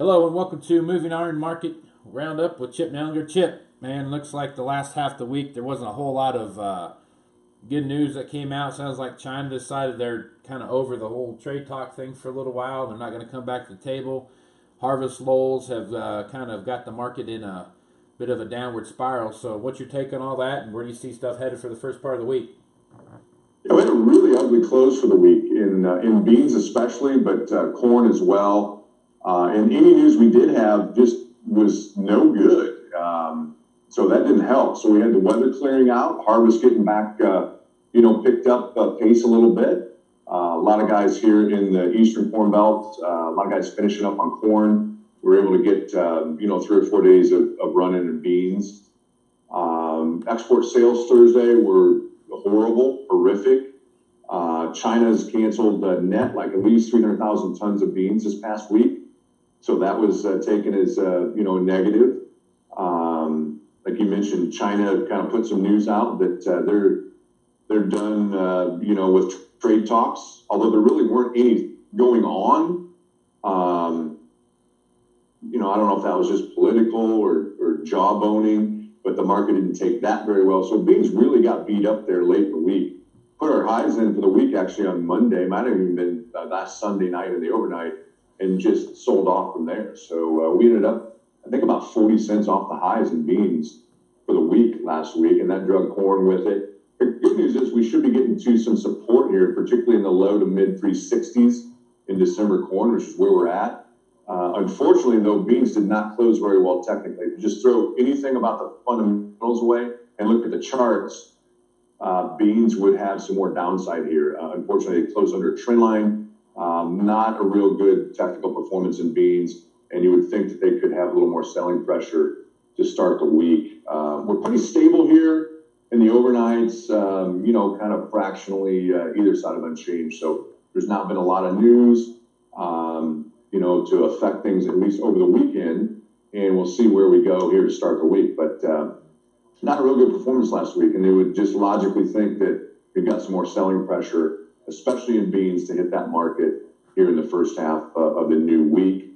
Hello and welcome to Moving Iron Market Roundup with Chip Nellinger. Chip, man, looks like the last half of the week there wasn't a whole lot of good news that came out. Sounds like China decided they're kind of over the whole trade talk thing for a little while. They're not going to come back to the table. Harvest lulls have kind of got the market in a bit of a downward spiral. So what's your take on all that, and where do you see stuff headed for the first part of the week? Yeah, we had a really ugly close for the week in beans especially, but corn as well. And any news we did have just was no good. So that didn't help. So we had the weather clearing out, harvest getting back, picked up pace a little bit. A lot of guys here in the Eastern Corn Belt, a lot of guys finishing up on corn. We were able to get, 3 or 4 days of running in beans. Export sales Thursday were horrific. China's canceled net like at least 300,000 tons of beans this past week. So that was taken as, a negative. Like you mentioned, China kind of put some news out that they're done, with trade talks, although there really weren't any going on. I don't know if that was just political or jawboning, but the market didn't take that very well. So beans really got beat up there late in the week. Put our highs in for the week actually on Monday. Might have even been last Sunday night or the overnight, and just sold off from there. So we ended up, I think, about 40 cents off the highs in beans for the week last week, and that drug corn with it. The good news is we should be getting to some support here, particularly in the low to mid 360s in December corn, which is where we're at. Unfortunately, though, beans did not close very well technically. If you just throw anything about the fundamentals away and look at the charts, beans would have some more downside here. Unfortunately, they closed under a trend line. Not a real good technical performance in beans, and you would think that they could have a little more selling pressure to start the week. We're pretty stable here in the overnights, kind of fractionally either side of unchanged. So there's not been a lot of news, to affect things at least over the weekend, and we'll see where we go here to start the week. But not a real good performance last week, and they would just logically think that we've got some more selling pressure, especially in beans, to hit that market here in the first half of the new week.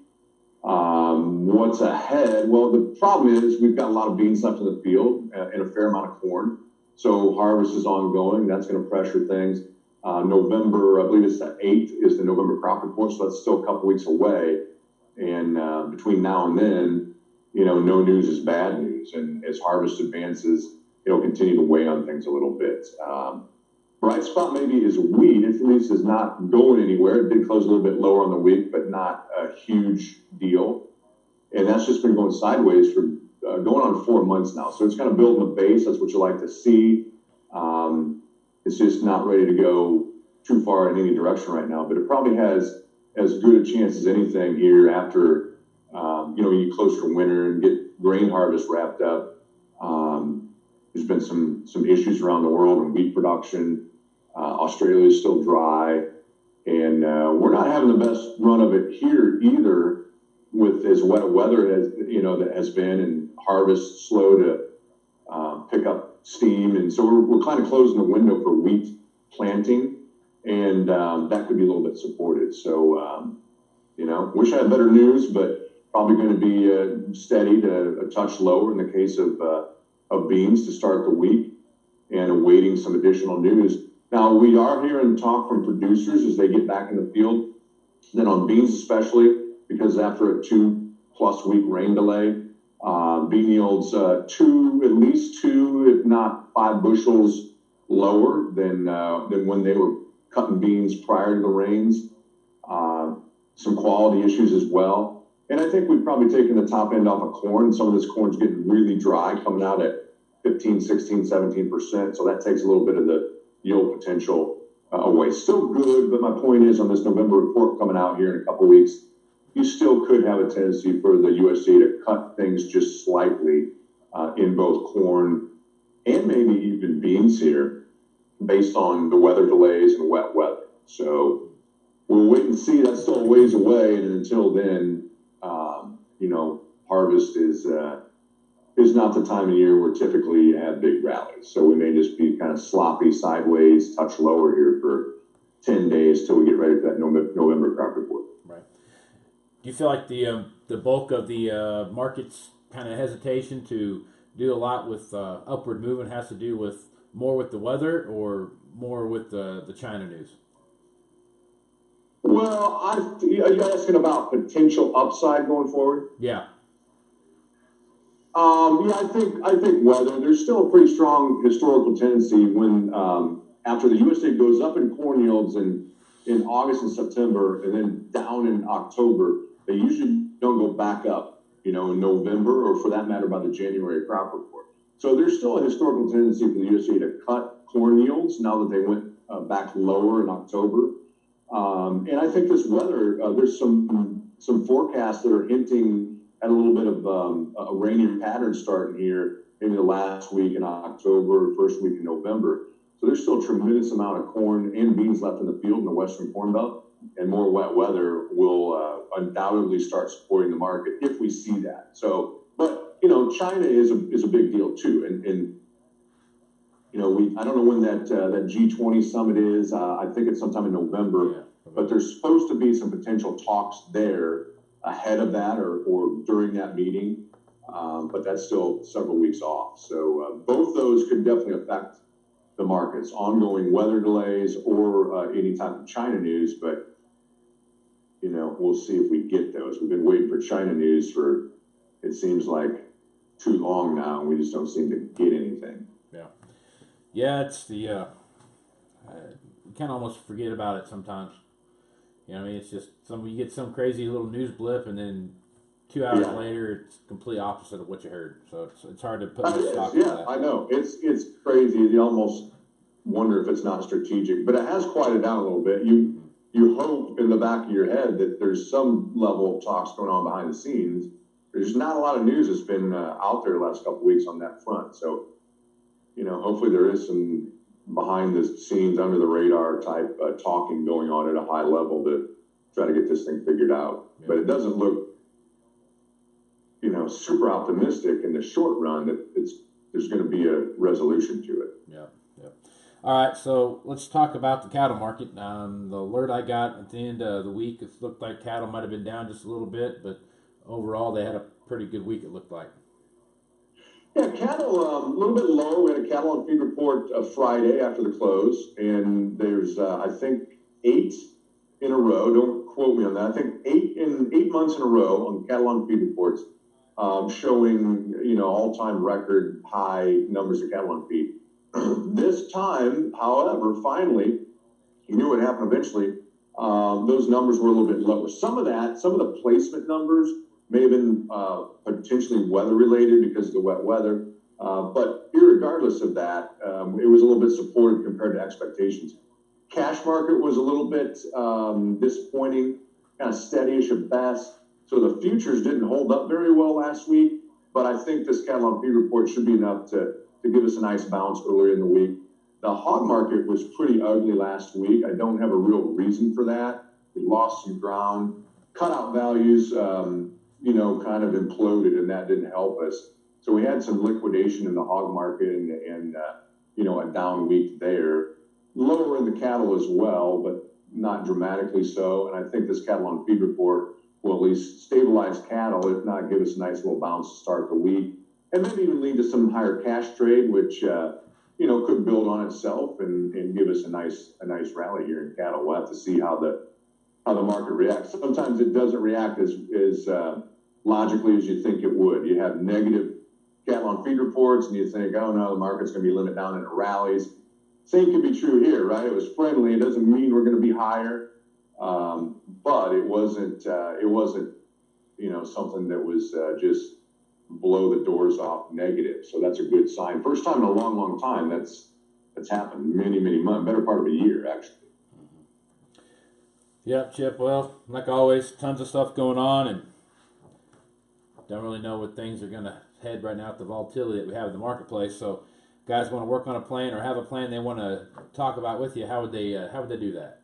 What's ahead? Well, the problem is we've got a lot of beans left in the field and a fair amount of corn. So harvest is ongoing. That's going to pressure things. November, I believe it's the 8th, is the November crop report, so that's still a couple weeks away. And between now and then, no news is bad news. And as harvest advances, it'll continue to weigh on things a little bit. Bright spot maybe is wheat. It at least is not going anywhere. It did close a little bit lower on the week, but not a huge deal. And that's just been going sideways for going on 4 months now. So it's kind of building a base. That's what you like to see. It's just not ready to go too far in any direction right now. But it probably has as good a chance as anything here after, you get closer to winter and get grain harvest wrapped up. There's been some issues around the world in wheat production. Australia is still dry, and we're not having the best run of it here either, with as wet weather as that has been, and harvest slow to pick up steam, and so we're kind of closing the window for wheat planting, and that could be a little bit supported. So wish I had better news, but probably going to be steady to a touch lower in the case of beans to start the week, and awaiting some additional news. Now, we are hearing talk from producers as they get back in the field, then on beans especially, because after a 2+ week rain delay, bean yields at least 2, if not 5 bushels lower than when they were cutting beans prior to the rains. Some quality issues as well. And I think we've probably taken the top end off of corn. Some of this corn's getting really dry, coming out at 15, 16, 17%. So that takes a little bit of the yield potential away. Still good, but my point is on this November report coming out here in a couple of weeks, you still could have a tendency for the USDA to cut things just slightly in both corn and maybe even beans here based on the weather delays and wet weather. So we'll wait and see. That's still a ways away. And until then, harvest is not the time of year where typically you have big rallies. So we may just be kind of sloppy sideways, touch lower here for 10 days till we get ready for that November crop report. Right. you feel like the bulk of the market's kind of hesitation to do a lot with upward movement has to do with more with the weather or more with the China news? Well, are you asking about potential upside going forward? Yeah. Yeah, I think weather. There's still a pretty strong historical tendency when after the USDA goes up in corn yields in August and September, and then down in October, they usually don't go back up, in November, or for that matter, by the January crop report. So there's still a historical tendency for the USDA to cut corn yields now that they went back lower in October. And I think this weather, there's some forecasts that are hinting at a little bit of a rainier pattern starting here, maybe the last week in October, first week in November. So there's still a tremendous amount of corn and beans left in the field in the Western Corn Belt, and more wet weather will undoubtedly start supporting the market if we see that. So, but China is a big deal too, and I don't know when that G20 summit is. I think it's sometime in November. Yeah. But there's supposed to be some potential talks there ahead of that or during that meeting. But that's still several weeks off. So both those could definitely affect the markets, ongoing weather delays or any type of China news. But, we'll see if we get those. We've been waiting for China news for, it seems like, too long now, and we just don't seem to get anything. Yeah. Yeah, it's the, you kind of almost forget about it sometimes. It's just you get some crazy little news blip, and then 2 hours later, it's complete opposite of what you heard. So it's hard to put stock into that. I know. It's crazy. You almost wonder if it's not strategic, but it has quieted down a little bit. You hope in the back of your head that there's some level of talks going on behind the scenes. There's not a lot of news that's been out there the last couple of weeks on that front. So, hopefully there is some behind the scenes, under the radar type talking going on at a high level to try to get this thing figured out. Yeah. But it doesn't look, super optimistic in the short run that there's going to be a resolution to it. Yeah. All right, so let's talk about the cattle market. The alert I got at the end of the week, it looked like cattle might have been down just a little bit, but overall they had a pretty good week, it looked like. Yeah, cattle a little bit lower. We had a cattle on feed report Friday after the close, and there's I think 8 in a row. Don't quote me on that. I think 8 months in a row on cattle on feed reports, showing all-time record high numbers of cattle on feed. This time, however, finally, you knew what happened eventually. Those numbers were a little bit lower. Some of the placement numbers may have been potentially weather-related because of the wet weather. But irregardless of that, it was a little bit supportive compared to expectations. Cash market was a little bit disappointing, kind of steady-ish at best. So the futures didn't hold up very well last week. But I think this cattle on feed report should be enough to give us a nice bounce earlier in the week. The hog market was pretty ugly last week. I don't have a real reason for that. We lost some ground. Cutout values, kind of imploded, and that didn't help us. So we had some liquidation in the hog market and a down week there. Lower in the cattle as well, but not dramatically so. And I think this cattle on feed report will at least stabilize cattle, if not give us a nice little bounce to start the week. And maybe even lead to some higher cash trade, which could build on itself and give us a nice rally here in cattle. We'll have to see how the market reacts. Sometimes it doesn't react as logically as you think it would. You have negative cattle on feed reports, and you think, oh no, the market's going to be limited down and it rallies. Same could be true here, right? It was friendly. It doesn't mean we're going to be higher, but it wasn't something that was just blow the doors off negative. So that's a good sign. First time in a long, long time that's happened. Many, many months, better part of a year, actually. Yep, Chip. Well, like always, tons of stuff going on, and don't really know what things are going to head right now with the volatility that we have in the marketplace. So, guys want to work on a plan or have a plan they want to talk about with you. How would they do that?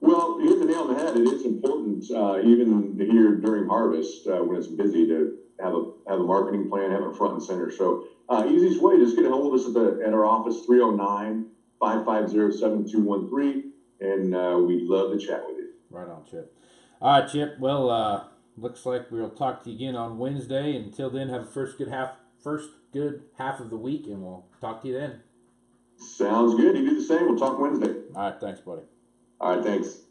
Well, you hit the nail on the head. It is important, even here during harvest, when it's busy, to have a marketing plan, have it front and center. So, easiest way, just get a hold of us at our office, 309-550-7213, and we'd love to chat with you. Right on, Chip. All right, Chip. Well, looks like we'll talk to you again on Wednesday. Until then, have a first good half of the week, and we'll talk to you then. Sounds good. You do the same. We'll talk Wednesday. All right, thanks, buddy. All right, thanks.